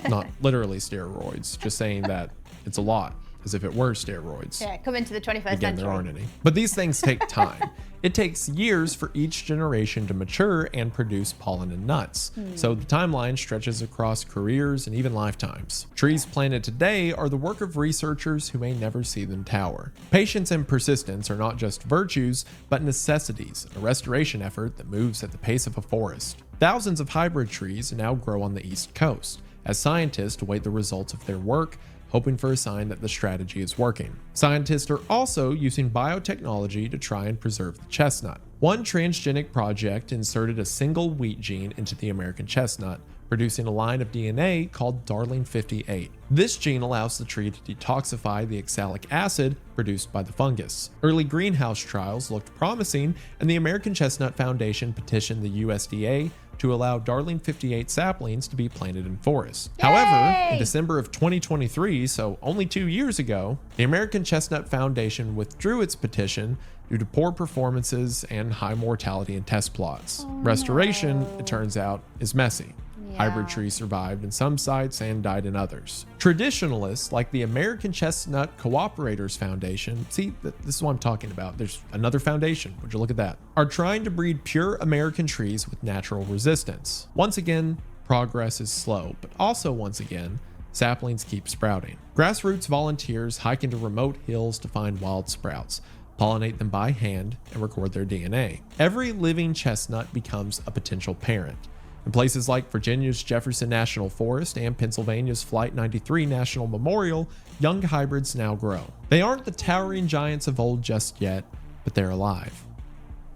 Not literally steroids, just saying that it's a lot, as if it were steroids. Yeah, come into the 21st Again, century. there aren't any. But these things take time. It takes years for each generation to mature and produce pollen and nuts. So the timeline stretches across careers and even lifetimes. Trees planted today are the work of researchers who may never see them tower. Patience and persistence are not just virtues, but necessities, a restoration effort that moves at the pace of a forest. Thousands of hybrid trees now grow on the East Coast, as scientists await the results of their work, hoping for a sign that the strategy is working. Scientists are also using biotechnology to try and preserve the chestnut. One transgenic project inserted a single wheat gene into the American chestnut, producing a line of DNA called Darling 58. This gene allows the tree to detoxify the oxalic acid produced by the fungus. Early greenhouse trials looked promising, and the American Chestnut Foundation petitioned the USDA to allow Darling 58 saplings to be planted in forests. Yay! However, in December of 2023, so only 2 years ago, the American Chestnut Foundation withdrew its petition due to poor performances and high mortality in test plots. Restoration, it turns out, is messy. Hybrid trees survived in some sites and died in others. Traditionalists like the American Chestnut Cooperators Foundation, see, this is what I'm talking about. There's another foundation, would you look at that, are trying to breed pure American trees with natural resistance. Once again, progress is slow, but also once again, saplings keep sprouting. Grassroots volunteers hike into remote hills to find wild sprouts, pollinate them by hand, and record their DNA. Every living chestnut becomes a potential parent. In places like Virginia's Jefferson National Forest and Pennsylvania's Flight 93 National Memorial, young hybrids now grow. They aren't the towering giants of old just yet, but they're alive.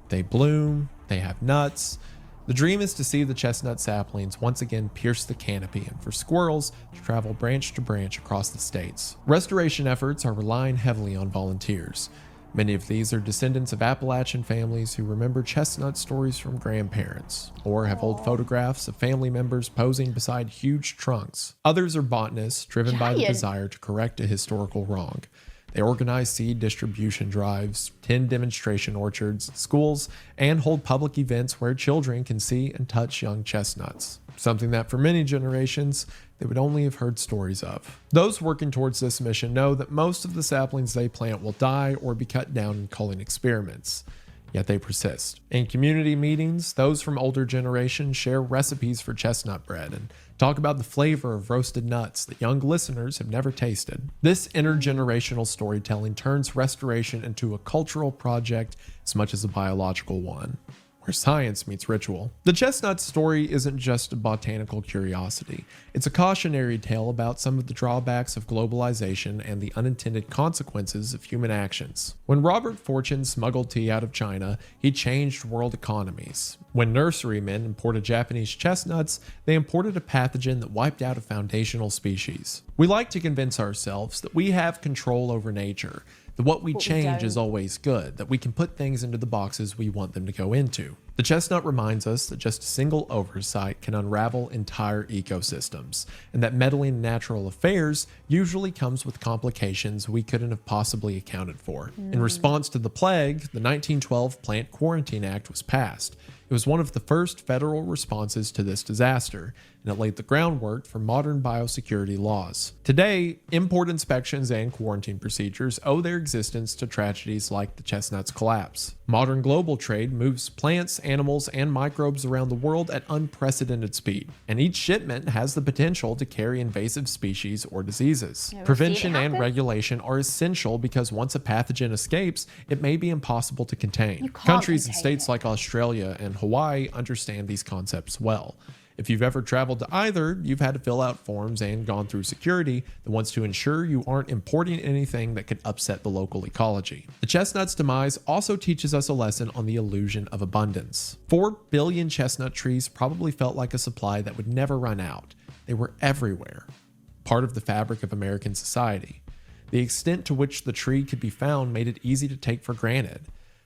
They bloom, they have nuts. The dream is to see the chestnut saplings once again pierce the canopy and for squirrels to travel branch to branch across the states. Restoration efforts are relying heavily on volunteers. Many of these are descendants of Appalachian families who remember chestnut stories from grandparents, or have old photographs of family members posing beside huge trunks. Others are botanists driven by the desire to correct a historical wrong. They organize seed distribution drives, tend demonstration orchards, schools, and hold public events where children can see and touch young chestnuts. Something that for many generations, they would only have heard stories of. Those working towards this mission know that most of the saplings they plant will die or be cut down in culling experiments. Yet they persist. In community meetings, those from older generations share recipes for chestnut bread and talk about the flavor of roasted nuts that young listeners have never tasted. This intergenerational storytelling turns restoration into a cultural project as much as a biological one. where science meets ritual. The chestnut story isn't just a botanical curiosity. It's a cautionary tale about some of the drawbacks of globalization and the unintended consequences of human actions. When Robert Fortune smuggled tea out of China, he changed world economies. When nurserymen imported Japanese chestnuts, they imported a pathogen that wiped out a foundational species. We like to convince ourselves that we have control over nature, that what we change is always good, that we can put things into the boxes we want them to go into. The chestnut reminds us that just a single oversight can unravel entire ecosystems, and that meddling in natural affairs usually comes with complications we couldn't have possibly accounted for. In response to the plague, the 1912 Plant Quarantine Act was passed. It was one of the first federal responses to this disaster, and it laid the groundwork for modern biosecurity laws. Today, import inspections and quarantine procedures owe their existence to tragedies like the chestnut's collapse. Modern global trade moves plants, animals, and microbes around the world at unprecedented speed, and each shipment has the potential to carry invasive species or diseases. Prevention and regulation are essential because once a pathogen escapes, it may be impossible to contain. Countries and states like Australia and Hawaii understand these concepts well. If you've ever traveled to either, you've had to fill out forms and gone through security that wants to ensure you aren't importing anything that could upset the local ecology. The chestnut's demise also teaches us a lesson on the illusion of abundance. 4 billion chestnut trees probably felt like a supply that would never run out. They were everywhere, part of the fabric of American society. The extent to which the tree could be found made it easy to take for granted.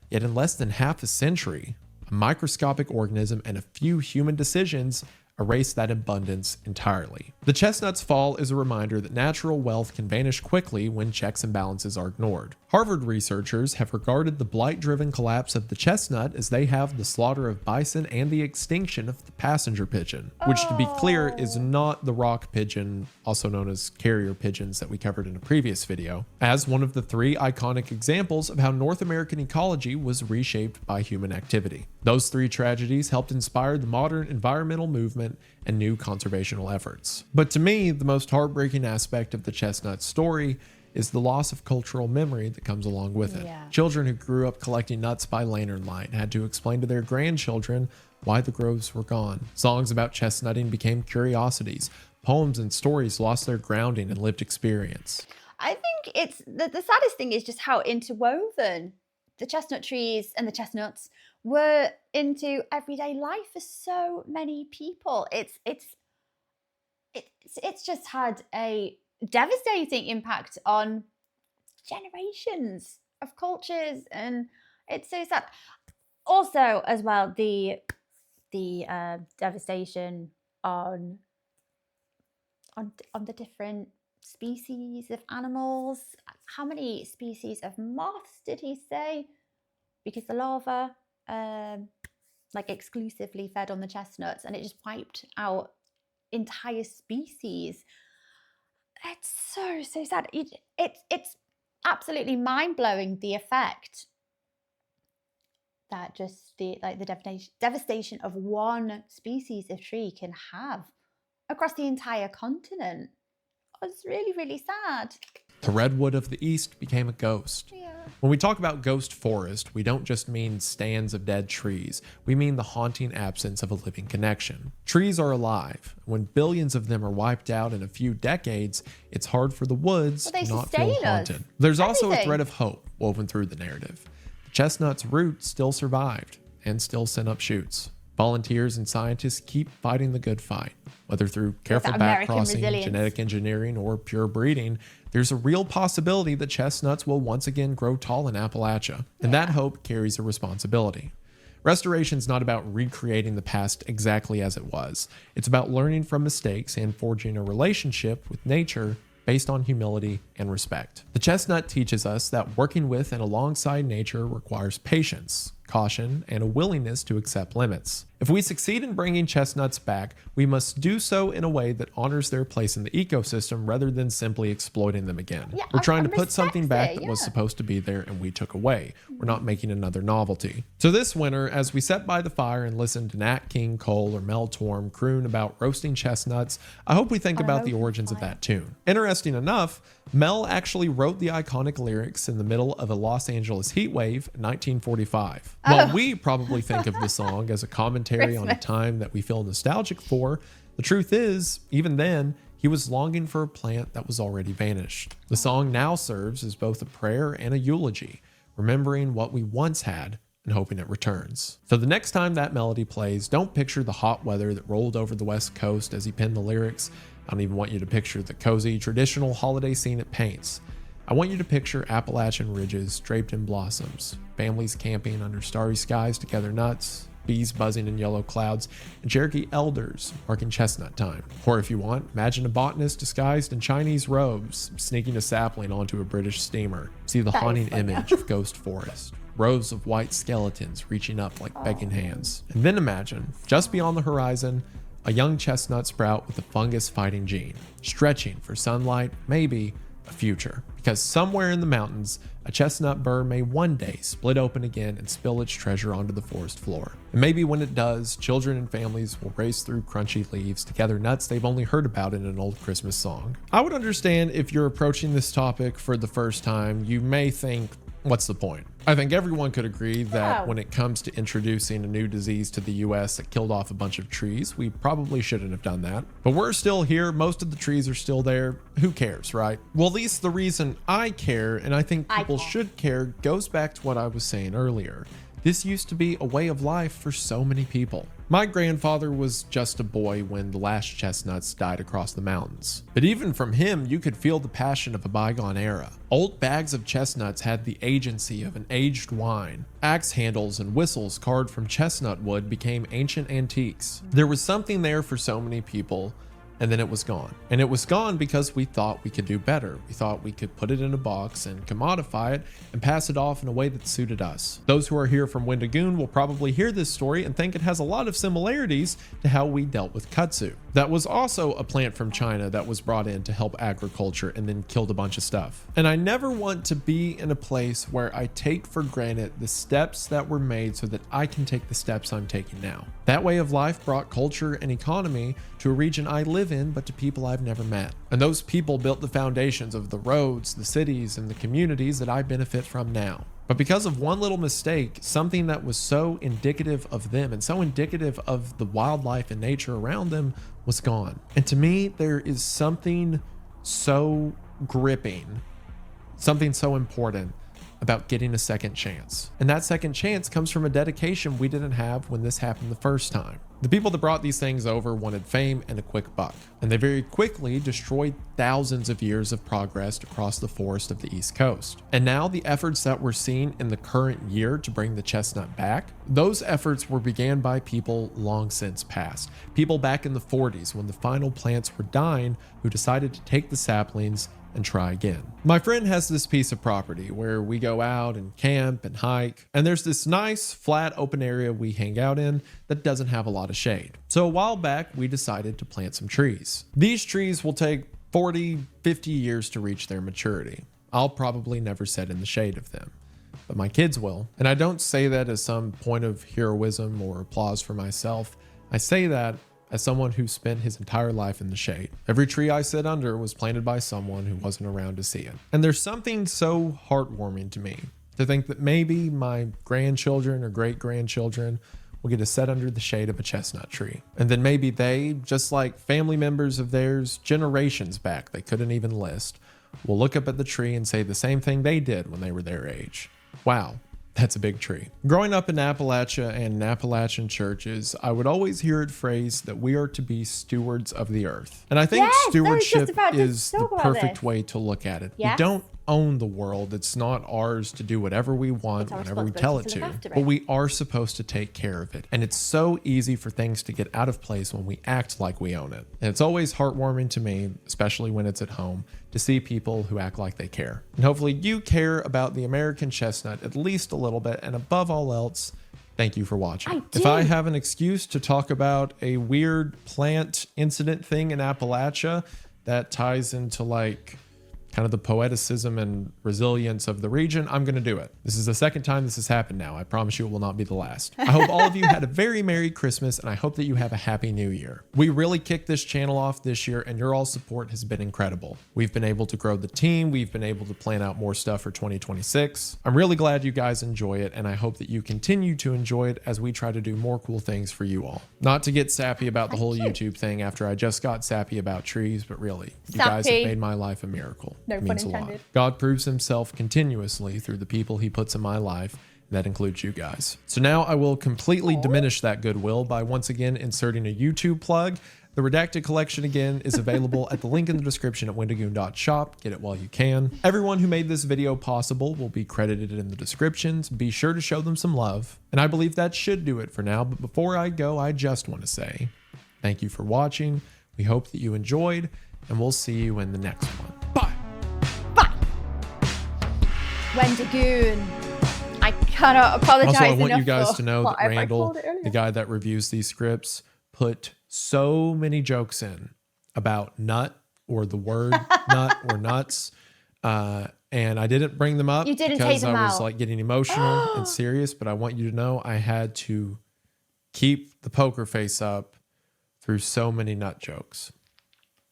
Yet in less than half a century, a microscopic organism and a few human decisions erase that abundance entirely. The chestnut's fall is a reminder that natural wealth can vanish quickly when checks and balances are ignored. Harvard researchers have regarded the blight-driven collapse of the chestnut as they have the slaughter of bison and the extinction of the passenger pigeon, which, to be clear, is not the rock pigeon, also known as carrier pigeons, that we covered in a previous video, as one of the 3 iconic examples of how North American ecology was reshaped by human activity. Those 3 tragedies helped inspire the modern environmental movement and new conservational efforts. But to me, the most heartbreaking aspect of the chestnut story is the loss of cultural memory that comes along with it. Children who grew up collecting nuts by lantern light had to explain to their grandchildren why the groves were gone. Songs about chestnutting became curiosities. Poems and stories lost their grounding in lived experience. I think it's the saddest thing is just how interwoven the chestnut trees and the chestnuts were into everyday life for so many people. It's just had a devastating impact on generations of cultures, and it's so sad. Also, as well, the devastation on the different species of animals. How many species of moths did he say? Because the larva like exclusively fed on the chestnuts, and it just wiped out entire species. It's so sad. It's absolutely mind-blowing, the effect that just the devastation of one species of tree can have across the entire continent. It's really, really sad. The redwood of the East became a ghost. When we talk about ghost forest, we don't just mean stands of dead trees. We mean the haunting absence of a living connection. Trees are alive. When billions of them are wiped out in a few decades, it's hard for the woods to not feel haunted. There's also a thread of hope woven through the narrative. The chestnut's roots still survived and still sent up shoots. Volunteers and scientists keep fighting the good fight. Whether through careful back crossing, genetic engineering, or pure breeding, there's a real possibility that chestnuts will once again grow tall in Appalachia, and that hope carries a responsibility. Restoration's not about recreating the past exactly as it was. It's about learning from mistakes and forging a relationship with nature based on humility and respect. The chestnut teaches us that working with and alongside nature requires patience, caution, and a willingness to accept limits. If we succeed in bringing chestnuts back, we must do so in a way that honors their place in the ecosystem rather than simply exploiting them again. We're trying to put something back that was supposed to be there and we took away. We're not making another novelty. So this winter, as we sat by the fire and listened to Nat King Cole or Mel Torme croon about roasting chestnuts, I hope we think about the origins of that tune. Interesting enough, Mel actually wrote the iconic lyrics in the middle of a Los Angeles heat wave in 1945. While we probably think of the song as a commentary on a Christmas. time that we feel nostalgic for, the truth is, even then, he was longing for a plant that was already vanished. The song now serves as both a prayer and a eulogy, remembering what we once had and hoping it returns. So the next time that melody plays, don't picture the hot weather that rolled over the West Coast as he penned the lyrics. I don't even want you to picture the cozy, traditional holiday scene it paints. I want you to picture Appalachian ridges draped in blossoms, families camping under starry skies to gather nuts, bees buzzing in yellow clouds, and Cherokee elders marking chestnut time. Or if you want, imagine a botanist disguised in Chinese robes sneaking a sapling onto a British steamer. See the haunting image of ghost forest, rows of white skeletons reaching up like begging hands. And then imagine, just beyond the horizon, a young chestnut sprout with a fungus-fighting gene, stretching for sunlight, maybe a future. Because somewhere in the mountains, a chestnut burr may one day split open again and spill its treasure onto the forest floor. And maybe when it does, children and families will race through crunchy leaves to gather nuts they've only heard about in an old Christmas song. I would understand if you're approaching this topic for the first time, you may think, what's the point? I think everyone could agree that when it comes to introducing a new disease to the US that killed off a bunch of trees, we probably shouldn't have done that. But we're still here. Most of the trees are still there. Who cares, right? Well, at least the reason I care, and I think people should care, goes back to what I was saying earlier. This used to be a way of life for so many people. My grandfather was just a boy when the last chestnuts died across the mountains. But even from him, you could feel the passion of a bygone era. Old bags of chestnuts had the agency of an aged wine. Axe handles and whistles carved from chestnut wood became ancient antiques. There was something there for so many people, and then it was gone. And it was gone because we thought we could do better. We thought we could put it in a box and commodify it and pass it off in a way that suited us. Those who are here from Wendigang will probably hear this story and think it has a lot of similarities to how we dealt with kudzu. That was also a plant from China that was brought in to help agriculture and then killed a bunch of stuff. And I never want to be in a place where I take for granted the steps that were made so that I can take the steps I'm taking now. That way of life brought culture and economy to a region I live in, but to people I've never met. And those people built the foundations of the roads, the cities, and the communities that I benefit from now. But because of one little mistake, something that was so indicative of them and so indicative of the wildlife and nature around them was gone. And to me, there is something so gripping, something so important about getting a second chance. And that second chance comes from a dedication we didn't have when this happened the first time. The people that brought these things over wanted fame and a quick buck, and they very quickly destroyed thousands of years of progress across the forest of the East Coast. And now the efforts that we're seeing in the current year to bring the chestnut back, those efforts were began by people long since past. People back in the 40s when the final plants were dying who decided to take the saplings and try again. My friend has this piece of property where we go out and camp and hike, and there's this nice flat open area we hang out in that doesn't have a lot of shade. So a while back, we decided to plant some trees. These trees will take 40, 50 years to reach their maturity. I'll probably never sit in the shade of them, but my kids will. And I don't say that as some point of heroism or applause for myself. I say that as someone who spent his entire life in the shade. Every tree I sit under was planted by someone who wasn't around to see it. And there's something so heartwarming to me to think that maybe my grandchildren or great-grandchildren will get to sit under the shade of a chestnut tree. And then maybe they, just like family members of theirs generations back they couldn't even list, will look up at the tree and say the same thing they did when they were their age. Wow. That's a big tree. Growing up in Appalachia and in Appalachian churches, I would always hear it phrased that we are to be stewards of the earth. And I think stewardship is the perfect way to look at it. We don't own the world. It's not ours to do whatever we want whenever we tell it to. But we are supposed to take care of it. And it's so easy for things to get out of place when we act like we own it. And it's always heartwarming to me, especially when it's at home, to see people who act like they care. And hopefully you care about the American chestnut at least a little bit. And above all else, thank you for watching. If I have an excuse to talk about a weird plant incident thing in Appalachia that ties into like kind of the poeticism and resilience of the region, I'm going to do it. This is the second time this has happened now. I promise you it will not be the last. I hope all of you had a very Merry Christmas, and I hope that you have a Happy New Year. We really kicked this channel off this year, and your all support has been incredible. We've been able to grow the team. We've been able to plan out more stuff for 2026. I'm really glad you guys enjoy it, and I hope that you continue to enjoy it as we try to do more cool things for you all. Not to get sappy about the whole YouTube thing after I just got sappy about trees, but really, you guys have made my life a miracle. No It pun means a lot. intended. God proves himself continuously through the people he puts in my life, and that includes you guys. So now I will completely diminish that goodwill by once again inserting a YouTube plug. The Redacted collection again is available at the link in the description at wendigoon.shop. Get it while you can. Everyone who made this video possible will be credited in the descriptions. Be sure to show them some love. And I believe that should do it for now. But before I go, I just want to say thank you for watching. We hope that you enjoyed, and we'll see you in the next one. Bye. Wendigoon. I cannot apologize Also, I want enough you guys for to know that whatever I Randall, called it earlier. the guy that reviews these scripts, put so many jokes in about nut or the word nut or nuts. And I didn't bring them up You didn't because take them I was out. like getting emotional and serious, but I want you to know I had to keep the poker face up through so many nut jokes.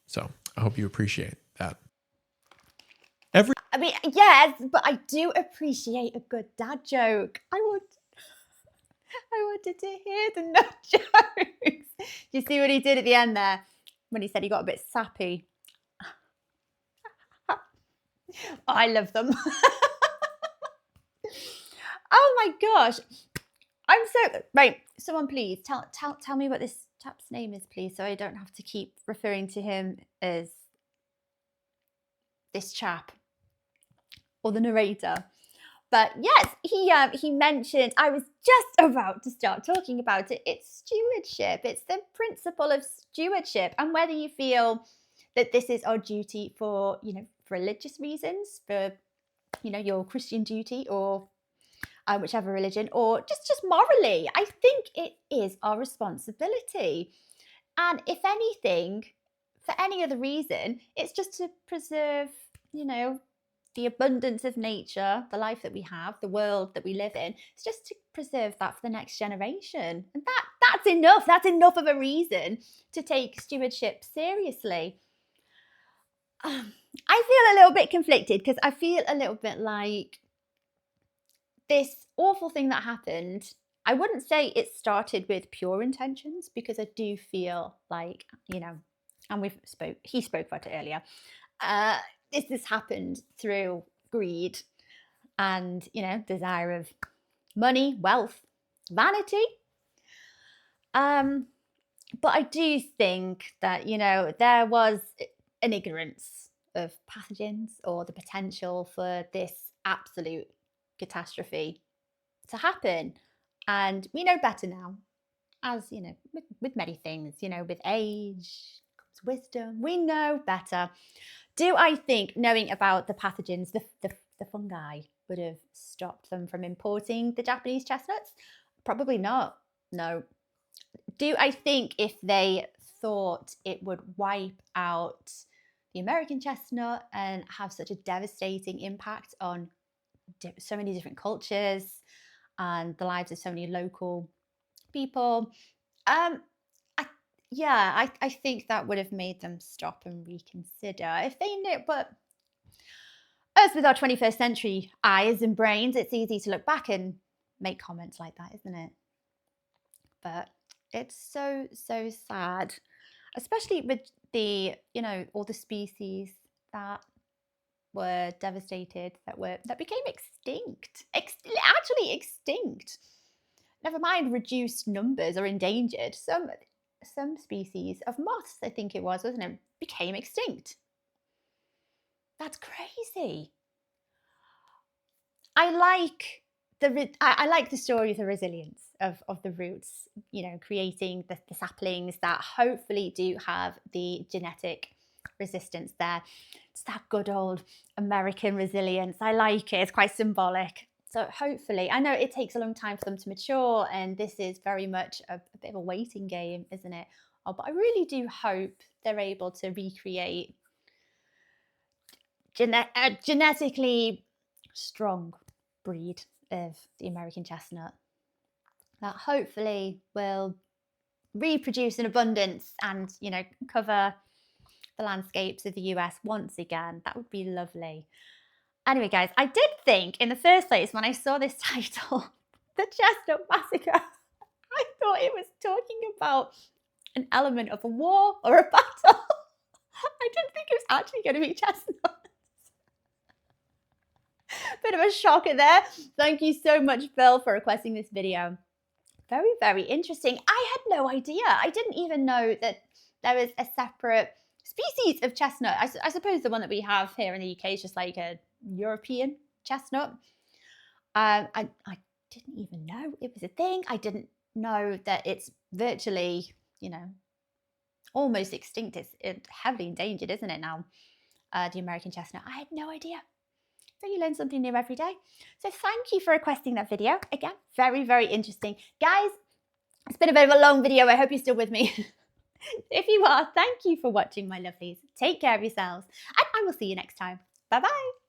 So I hope you appreciate that. I mean, yes, but I do appreciate a good dad joke. I wanted to hear the nut jokes. You see what he did at the end there when he said he got a bit sappy? I love them. Oh my gosh. I'm so right. Someone please tell me what this chap's name is, please, so I don't have to keep referring to him as this chap or the narrator. But yes, he mentioned, I was just about to start talking about it. It's stewardship. It's the principle of stewardship, and whether you feel that this is our duty for, for religious reasons, for, your Christian duty, or whichever religion, or just morally, I think it is our responsibility. And if anything, for any other reason, it's just to preserve, the abundance of nature, the life that we have, the world that we live in. It's just to preserve that for the next generation. And that's enough. That's enough of a reason to take stewardship seriously. I feel a little bit conflicted because I feel a little bit like this awful thing that happened. I wouldn't say it started with pure intentions, because I do feel like, and he spoke about it earlier, this happened through greed and, desire of money, wealth, vanity. But I do think that, there was an ignorance of pathogens or the potential for this absolute catastrophe to happen. And we know better now, as, with many things, with age comes wisdom. We know better. Do I think knowing about the pathogens, the fungi, would have stopped them from importing the Japanese chestnuts? Probably not. No. Do I think if they thought it would wipe out the American chestnut and have such a devastating impact on so many different cultures and the lives of so many local people, I think that would have made them stop and reconsider if they knew. But us with our 21st century eyes and brains, it's easy to look back and make comments like that, isn't it? But it's so sad, especially with the, all the species that were devastated, that became extinct, actually extinct. Never mind reduced numbers or endangered. Some species of moths, I think it was, wasn't it, became extinct. That's crazy. I like the story of the resilience of the roots, creating the saplings that hopefully do have the genetic resistance there. It's that good old American resilience. I like it. It's quite symbolic. So hopefully, I know it takes a long time for them to mature, and this is very much a bit of a waiting game, isn't it? But I really do hope they're able to recreate genetically strong breed of the American chestnut that hopefully will reproduce in abundance and, you know, cover the landscapes of the US once again. That would be lovely. Anyway, guys, I did think in the first place when I saw this title, The Chestnut Massacre, I thought it was talking about an element of a war or a battle. I didn't think it was actually going to be chestnuts. Bit of a shocker there. Thank you so much, Phil, for requesting this video. Very, very interesting. I had no idea. I didn't even know that there was a separate species of chestnut. I suppose the one that we have here in the UK is just like a European chestnut. I didn't even know it was a thing. I didn't know that it's virtually, you know, almost extinct. It's heavily endangered, isn't it now? The American chestnut. I had no idea. So you learn something new every day. So thank you for requesting that video. Again, very, very interesting. Guys, it's been a bit of a long video. I hope you're still with me. If you are, thank you for watching, my lovelies. Take care of yourselves, and I will see you next time. Bye-bye.